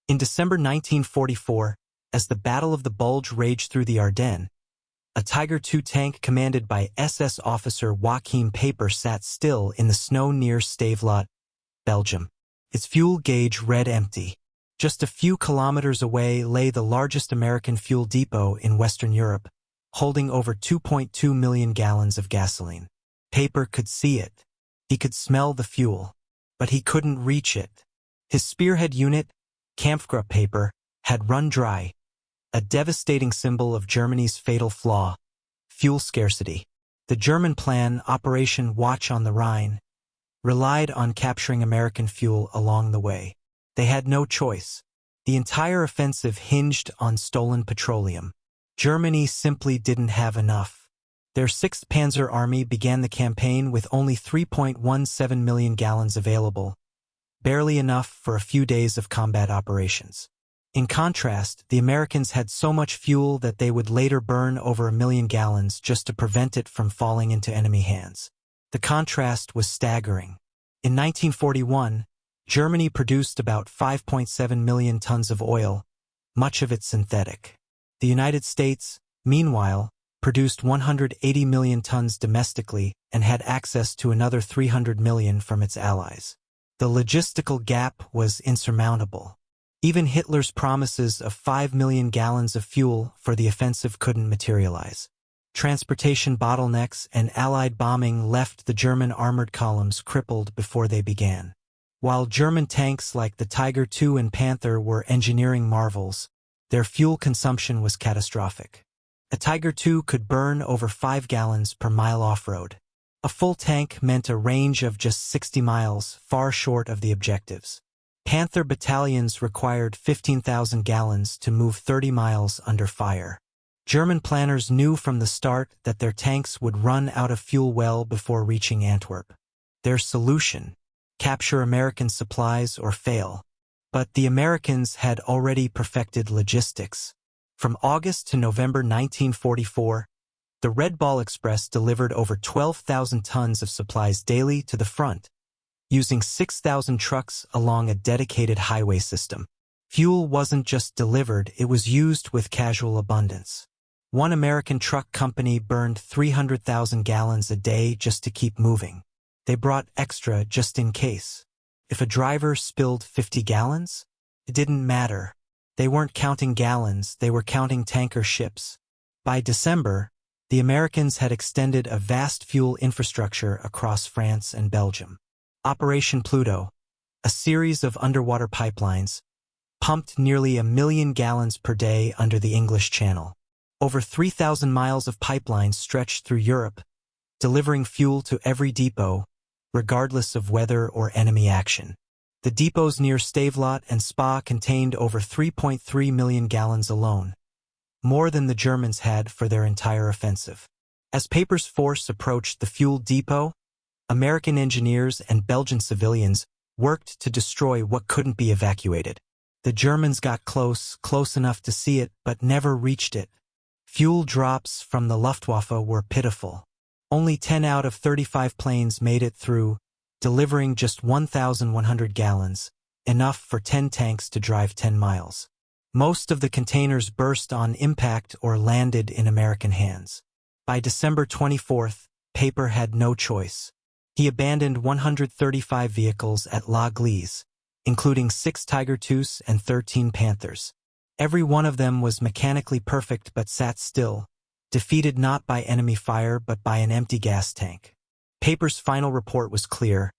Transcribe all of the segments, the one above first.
In December 1944, as the Battle of the Bulge raged through the Ardennes, a Tiger II tank commanded by SS officer Joachim Peiper sat still in the snow near Stavelot, Belgium. Its fuel gauge read empty. Just a few kilometers away lay the largest American fuel depot in Western Europe, holding over 2.2 million gallons of gasoline. Peiper could see it. He could smell the fuel, but he couldn't reach it. His spearhead unit, Kampfgruppe, had run dry, a devastating symbol of Germany's fatal flaw, fuel scarcity. The German plan, Operation Watch on the Rhine, relied on capturing American fuel along the way. They had no choice. The entire offensive hinged on stolen petroleum. Germany simply didn't have enough. Their 6th Panzer Army began the campaign with only 3.17 million gallons available, barely enough for a few days of combat operations. In contrast, the Americans had so much fuel that they would later burn over 1 million gallons just to prevent it from falling into enemy hands. The contrast was staggering. In 1941, Germany produced about 5.7 million tons of oil, much of it synthetic. The United States, meanwhile, produced 180 million tons domestically and had access to another 300 million from its allies. The logistical gap was insurmountable. Even Hitler's promises of 5 million gallons of fuel for the offensive couldn't materialize. Transportation bottlenecks and Allied bombing left the German armored columns crippled before they began. While German tanks like the Tiger II and Panther were engineering marvels, their fuel consumption was catastrophic. A Tiger II could burn over 5 gallons per mile off-road. A full tank meant a range of just 60 miles, far short of the objectives. Panther battalions required 15,000 gallons to move 30 miles under fire. German planners knew from the start that their tanks would run out of fuel well before reaching Antwerp. Their solution: capture American supplies or fail. But the Americans had already perfected logistics. From August to November 1944, the Red Ball Express delivered over 12,000 tons of supplies daily to the front, using 6,000 trucks along a dedicated highway system. Fuel wasn't just delivered, it was used with casual abundance. One American truck company burned 300,000 gallons a day just to keep moving. They brought extra just in case. If a driver spilled 50 gallons, it didn't matter. They weren't counting gallons, they were counting tanker ships. By December, the Americans had extended a vast fuel infrastructure across France and Belgium. Operation Pluto, a series of underwater pipelines, pumped nearly 1 million gallons per day under the English Channel. Over 3,000 miles of pipelines stretched through Europe, delivering fuel to every depot, regardless of weather or enemy action. The depots near Stavelot and Spa contained over 3.3 million gallons alone, more than the Germans had for their entire offensive. As Peiper's force approached the fuel depot, American engineers and Belgian civilians worked to destroy what couldn't be evacuated. The Germans got close enough to see it, but never reached it. Fuel drops from the Luftwaffe were pitiful. Only 10 out of 35 planes made it through, delivering just 1,100 gallons, enough for 10 tanks to drive 10 miles. Most of the containers burst on impact or landed in American hands. By December 24th, Peiper had no choice. He abandoned 135 vehicles at La Glise, including 6 Tiger IIs and 13 Panthers. Every one of them was mechanically perfect but sat still, defeated not by enemy fire but by an empty gas tank. Peiper's final report was clear.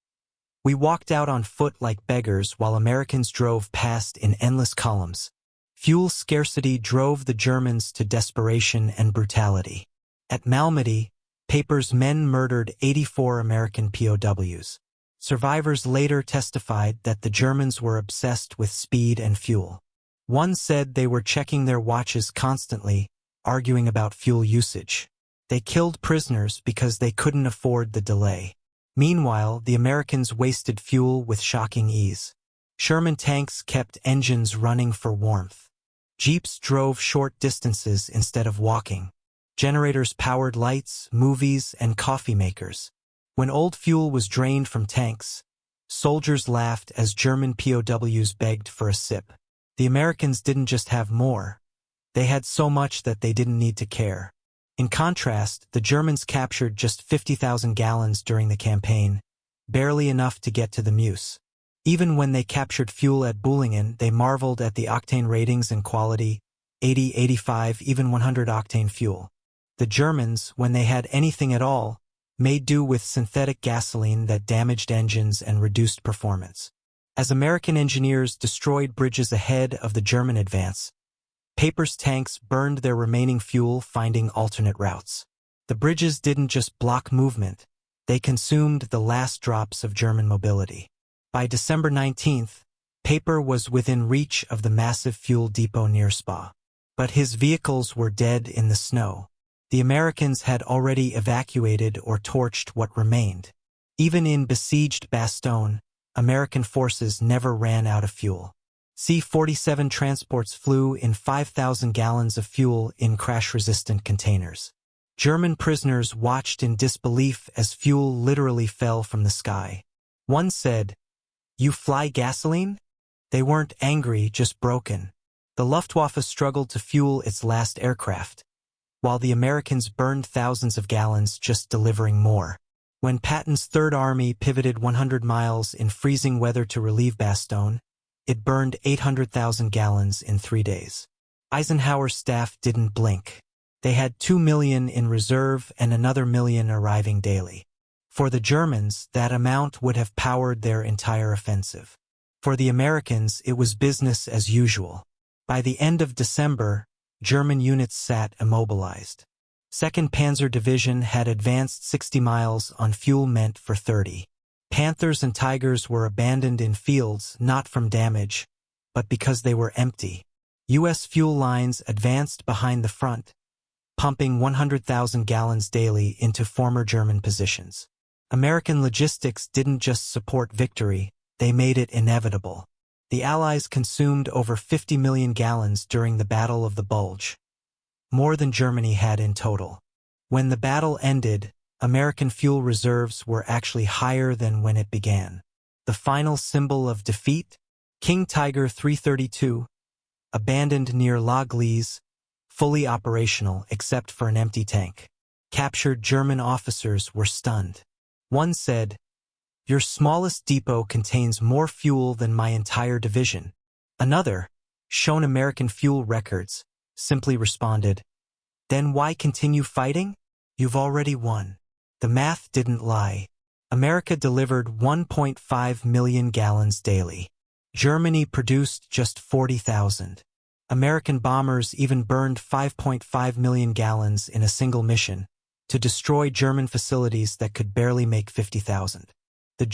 We walked out on foot like beggars while Americans drove past in endless columns. Fuel scarcity drove the Germans to desperation and brutality. At Malmedy, Peiper's men murdered 84 American POWs. Survivors later testified that the Germans were obsessed with speed and fuel. One said they were checking their watches constantly, arguing about fuel usage. They killed prisoners because they couldn't afford the delay. Meanwhile, the Americans wasted fuel with shocking ease. Sherman tanks kept engines running for warmth. Jeeps drove short distances instead of walking. Generators powered lights, movies, and coffee makers. When old fuel was drained from tanks, soldiers laughed as German POWs begged for a sip. The Americans didn't just have more. They had so much that they didn't need to care. In contrast, the Germans captured just 50,000 gallons during the campaign, barely enough to get to the Meuse. Even when they captured fuel at Bullingen, they marveled at the octane ratings and quality, 80, 85, even 100 octane fuel. The Germans, when they had anything at all, made do with synthetic gasoline that damaged engines and reduced performance. As American engineers destroyed bridges ahead of the German advance, Peiper's tanks burned their remaining fuel, finding alternate routes. The bridges didn't just block movement, they consumed the last drops of German mobility. By December 19th, Peiper was within reach of the massive fuel depot near Spa. But his vehicles were dead in the snow. The Americans had already evacuated or torched what remained. Even in besieged Bastogne, American forces never ran out of fuel. C-47 transports flew in 5,000 gallons of fuel in crash-resistant containers. German prisoners watched in disbelief as fuel literally fell from the sky. One said, "You fly gasoline?" They weren't angry, just broken. The Luftwaffe struggled to fuel its last aircraft, while the Americans burned thousands of gallons just delivering more. When Patton's Third Army pivoted 100 miles in freezing weather to relieve Bastogne, it burned 800,000 gallons in 3 days. Eisenhower's staff didn't blink. They had 2 million in reserve and another million arriving daily. For the Germans, that amount would have powered their entire offensive. For the Americans, it was business as usual. By the end of December, German units sat immobilized. 2nd Panzer Division had advanced 60 miles on fuel meant for 30. Panthers and Tigers were abandoned in fields not from damage, but because they were empty. U.S. fuel lines advanced behind the front, pumping 100,000 gallons daily into former German positions. American logistics didn't just support victory, they made it inevitable. The Allies consumed over 50 million gallons during the Battle of the Bulge, more than Germany had in total. When the battle ended, American fuel reserves were actually higher than when it began. The final symbol of defeat? King Tiger 332, abandoned near La Gleize, fully operational except for an empty tank. Captured German officers were stunned. One said, "Your smallest depot contains more fuel than my entire division." Another, shown American fuel records, simply responded, "Then why continue fighting? You've already won." The math didn't lie. America delivered 1.5 million gallons daily. Germany produced just 40,000. American bombers even burned 5.5 million gallons in a single mission to destroy German facilities that could barely make 50,000.